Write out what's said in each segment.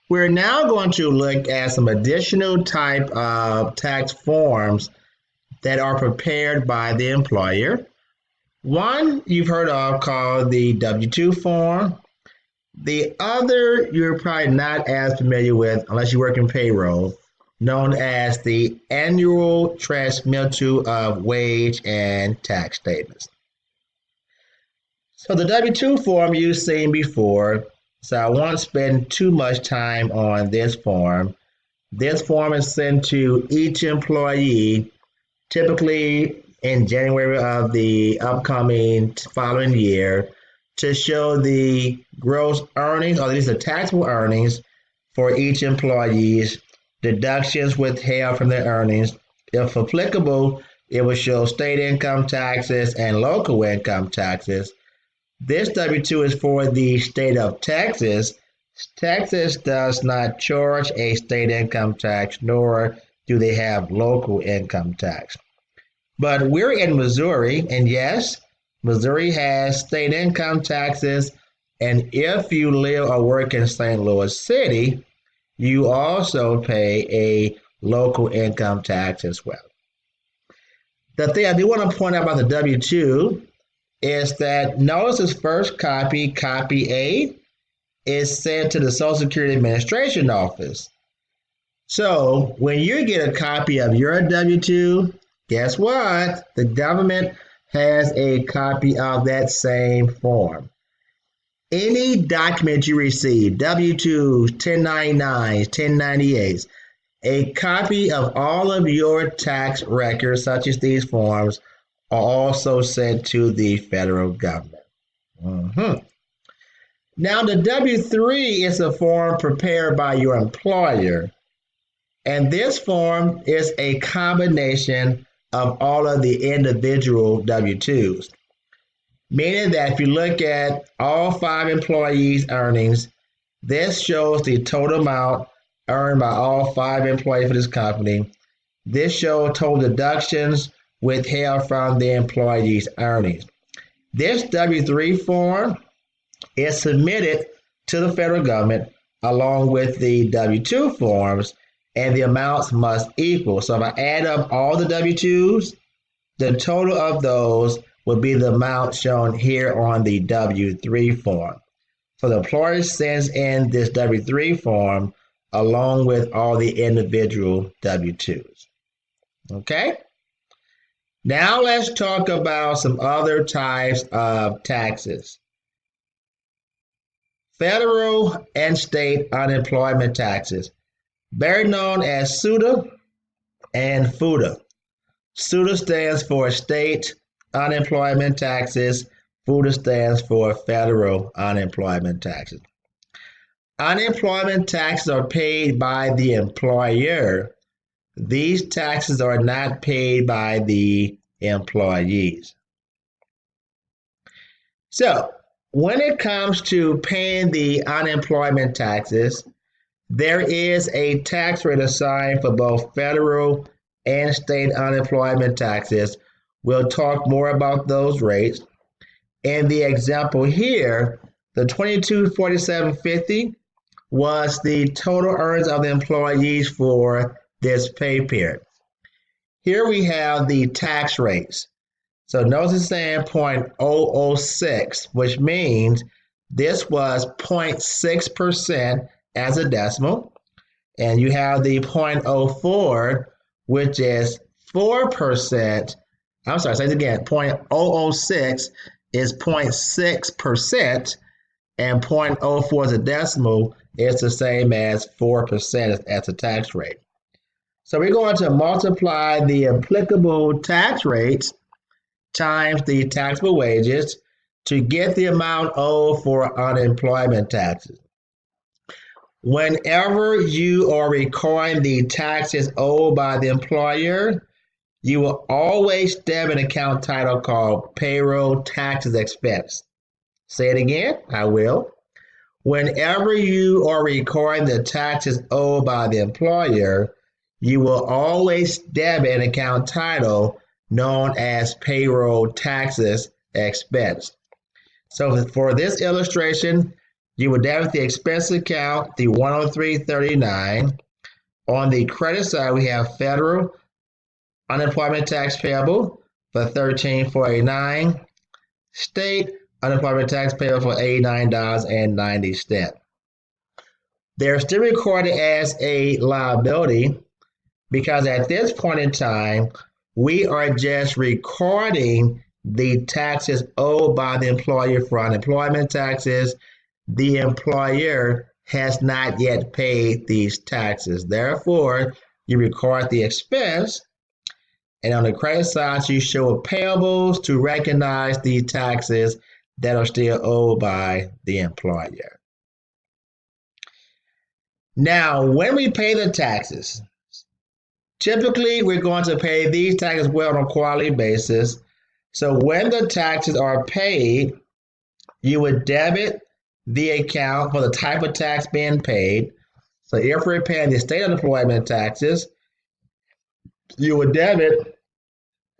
We're now going to look at some additional type of tax forms that are prepared by the employer. One you've heard of called the W-2 form. The other you're probably not as familiar with unless you work in payroll, known as the annual transmittal of wage and tax statements. So the W-2 form you've seen before, so I won't spend too much time on this form. This form is sent to each employee typically in January of the upcoming following year to show the gross earnings, or at least the taxable earnings for each employee's deductions withheld from their earnings. If applicable, it will show state income taxes and local income taxes. This W-2 is for the state of Texas. Texas does not charge a state income tax, nor do they have local income tax. But we're in Missouri, and yes, Missouri has state income taxes. And if you live or work in St. Louis City, you also pay a local income tax as well. The thing I do want to point out about the W-2 is that notice this first copy, copy A, is sent to the Social Security Administration office. So when you get a copy of your W-2, guess what? The government has a copy of that same form. Any document you receive, W-2s, 1099s, 1098s, a copy of all of your tax records, such as these forms, are also sent to the federal government. Now, the W-3 is a form prepared by your employer, and this form is a combination of all of the individual W-2s, meaning that if you look at all 5 employees' earnings, this shows the total amount earned by all 5 employees for this company. This shows total deductions withheld from the employee's earnings. This W-3 form is submitted to the federal government along with the W-2 forms, and the amounts must equal. So if I add up all the W-2s, the total of those would be the amount shown here on the W-3 form. So the employer sends in this W-3 form along with all the individual W-2s. Okay? Now let's talk about some other types of taxes. Federal and state unemployment taxes, better known as SUTA and FUTA. SUTA stands for state unemployment taxes. FUTA stands for federal unemployment taxes. Unemployment taxes are paid by the employer. These taxes are not paid by the employees. So, when it comes to paying the unemployment taxes, there is a tax rate assigned for both federal and state unemployment taxes. We'll talk more about those rates. In the example here, the $2247.50 was the total earnings of the employees for this pay period. Here we have the tax rates. So notice it's saying 0.006, which means this was 0.6% as a decimal. And you have the 0.04, which is 4%. I'm sorry, say it again. 0.006 is 0.6%, and 0.04 as a decimal is the same as 4% as a tax rate. So we're going to multiply the applicable tax rates times the taxable wages to get the amount owed for unemployment taxes. Whenever you are recording the taxes owed by the employer, you will always debit an account title called payroll taxes expense. Say it again, I will. Whenever you are recording the taxes owed by the employer, you will always debit an account title known as payroll taxes expense. So for this illustration, You would debit the expense account, the 103.39. On the credit side, we have federal unemployment tax payable for $13.49, state unemployment tax payable for $89.90. They're still recorded as a liability because at this point in time, we are just recording the taxes owed by the employer for unemployment taxes. The employer has not yet paid these taxes. Therefore, you record the expense, and on the credit side, you show payables to recognize the taxes that are still owed by the employer. Now, when we pay the taxes, typically we're going to pay these taxes well on a quarterly basis. So when the taxes are paid, you would debit the account for the type of tax being paid. So if we're paying the state unemployment taxes, you would debit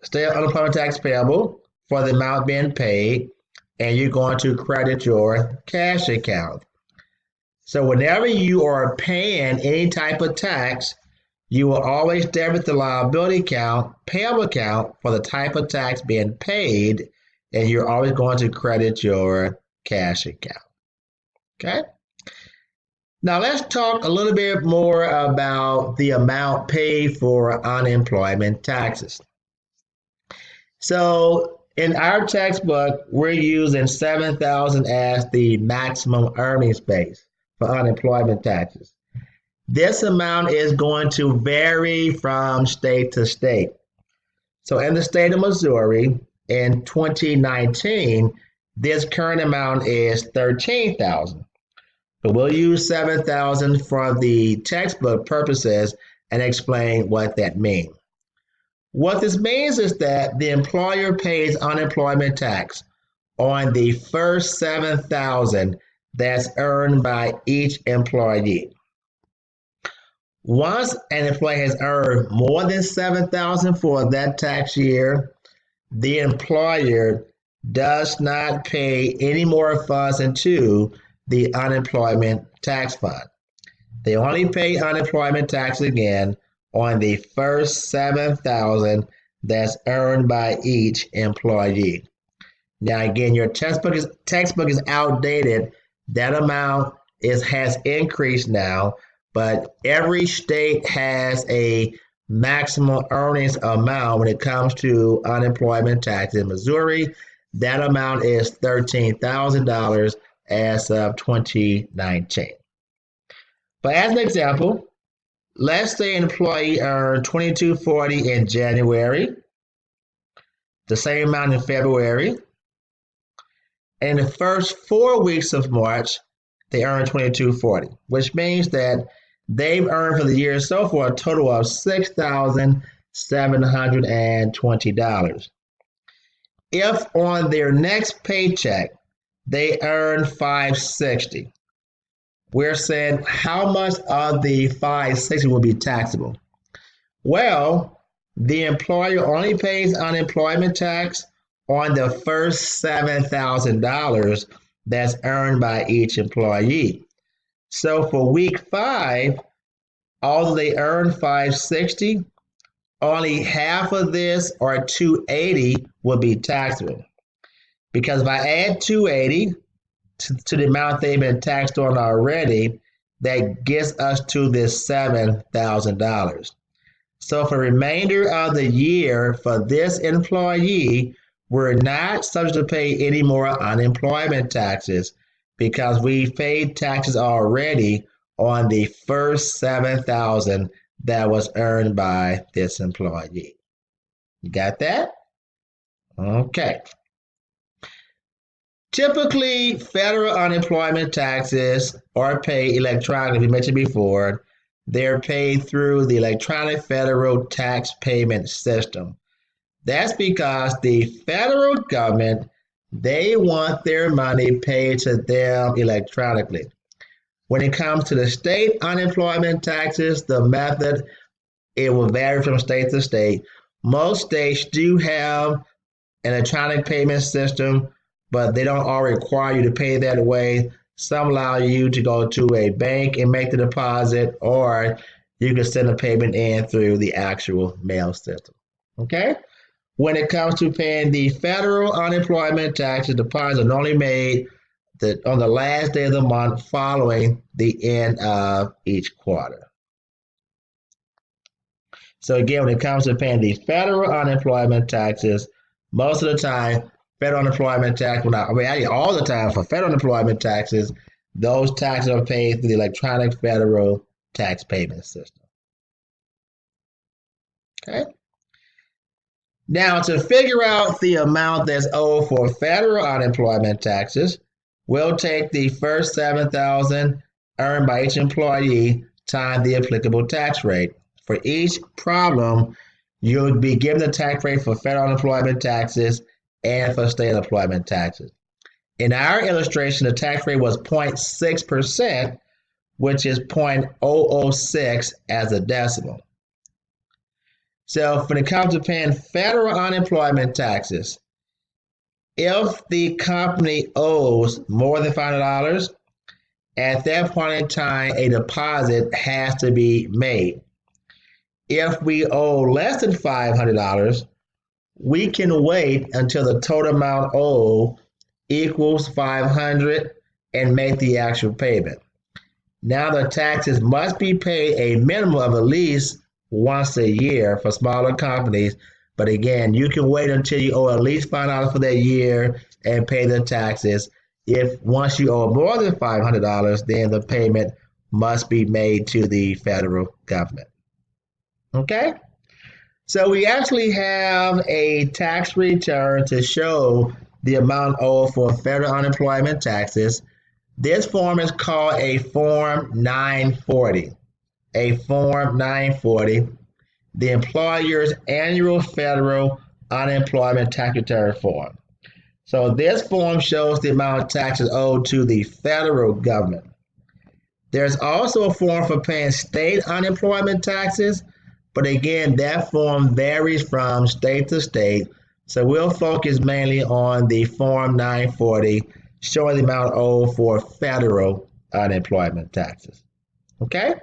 state unemployment tax payable for the amount being paid, and you're going to credit your cash account. So whenever you are paying any type of tax, you will always debit the liability account, payable account for the type of tax being paid, and you're always going to credit your cash account. Okay? Now let's talk a little bit more about the amount paid for unemployment taxes. So in our textbook, we're using $7,000 as the maximum earnings base for unemployment taxes. This amount is going to vary from state to state. So in the state of Missouri, in 2019, this current amount is $13,000. But we'll use $7,000 for the textbook purposes and explain what that means. What this means is that the employer pays unemployment tax on the first $7,000 that's earned by each employee. Once an employee has earned more than $7,000 for that tax year, the employer does not pay any more funds into the unemployment tax fund. They only pay unemployment tax again on the first $7,000 that's earned by each employee. Now again, your textbook is outdated. That amount has increased now, but every state has a maximum earnings amount when it comes to unemployment tax. In Missouri, that amount is $13,000 as of 2019. But as an example, let's say an employee earned $22.40 in January, the same amount in February, and in the first 4 weeks of March, they earned $22.40, which means that they've earned for the year so far a total of $6,720. If on their next paycheck they earn $560, we're saying how much of the $560 will be taxable? Well, the employer only pays unemployment tax on the first $7,000 that's earned by each employee. So for week 5, although they earn $560, only half of this, or $280, will be taxable. Because if I add $280 to the amount they've been taxed on already, that gets us to this $7,000. So for the remainder of the year, for this employee, we're not subject to pay any more unemployment taxes because we paid taxes already on the first $7,000 that was earned by this employee. You got that? Okay. Typically, federal unemployment taxes are paid electronically. We mentioned before, they're paid through the electronic federal tax payment system. That's because the federal government, they want their money paid to them electronically. When it comes to the state unemployment taxes, the method, it will vary from state to state. Most states do have an electronic payment system, but they don't all require you to pay that way. Some allow you to go to a bank and make the deposit, or you can send a payment in through the actual mail system. Okay? When it comes to paying the federal unemployment taxes, deposits are normally made on the last day of the month following the end of each quarter. So again, when it comes to paying the federal unemployment taxes, most of the time, federal unemployment tax, actually all the time for federal unemployment taxes, those taxes are paid through the electronic federal tax payment system. Okay. Now, to figure out the amount that's owed for federal unemployment taxes, we'll take the first $7,000 earned by each employee times the applicable tax rate. For each problem, you'll be given the tax rate for federal unemployment taxes and for state unemployment taxes. In our illustration, the tax rate was 0.6%, which is 0.006 as a decimal. So when it comes to paying federal unemployment taxes, if the company owes more than $500, at that point in time, a deposit has to be made. If we owe less than $500, we can wait until the total amount owed equals $500 and make the actual payment. Now the taxes must be paid a minimum of at least once a year for smaller companies. But again, you can wait until you owe at least $500 for that year and pay the taxes. If once you owe more than $500, then the payment must be made to the federal government. Okay? So we actually have a tax return to show the amount owed for federal unemployment taxes. This form is called a Form 940. A Form 940, the employer's annual federal unemployment tax return form. So this form shows the amount of taxes owed to the federal government. There's also a form for paying state unemployment taxes, but again, that form varies from state to state. So we'll focus mainly on the Form 940, showing the amount owed for federal unemployment taxes. Okay?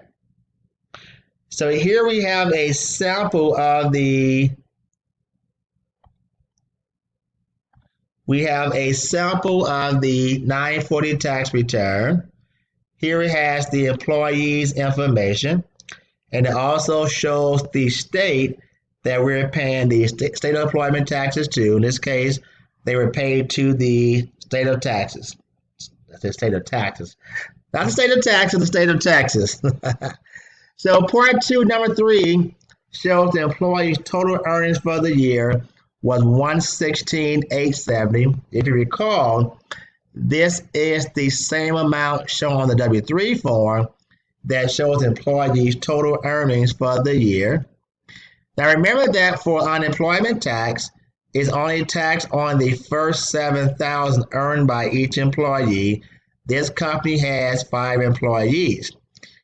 So here we have a sample of the 940 tax return. Here it has the employee's information, and it also shows the state that we're paying the state employment taxes to. In this case, they were paid to the state of Texas. That's the state of Texas. Not the state of Texas, the state of Texas. So part 2, number 3, shows the employee's total earnings for the year was $116,870. If you recall, this is the same amount shown on the W-3 form that shows the employee's total earnings for the year. Now remember that for unemployment tax, it's only taxed on the first $7,000 earned by each employee. This company has 5 employees.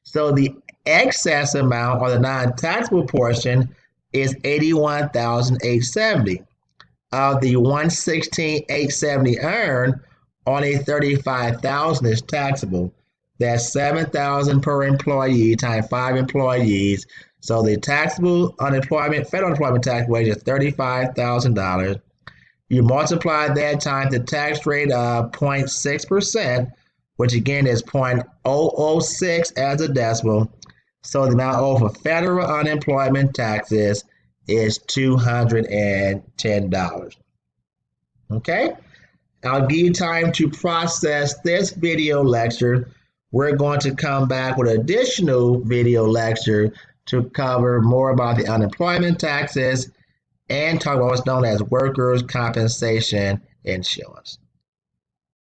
So the excess amount, or the non-taxable portion, is $81,870. Of the $116,870 earned, only $35,000 is taxable. That's $7,000 per employee times 5 employees. So the taxable federal unemployment tax wage is $35,000. You multiply that times the tax rate of 0.6%, which again is 0.006 as a decimal. So the amount owed for federal unemployment taxes is $210. Okay? I'll give you time to process this video lecture. We're going to come back with an additional video lecture to cover more about the unemployment taxes and talk about what's known as workers' compensation insurance.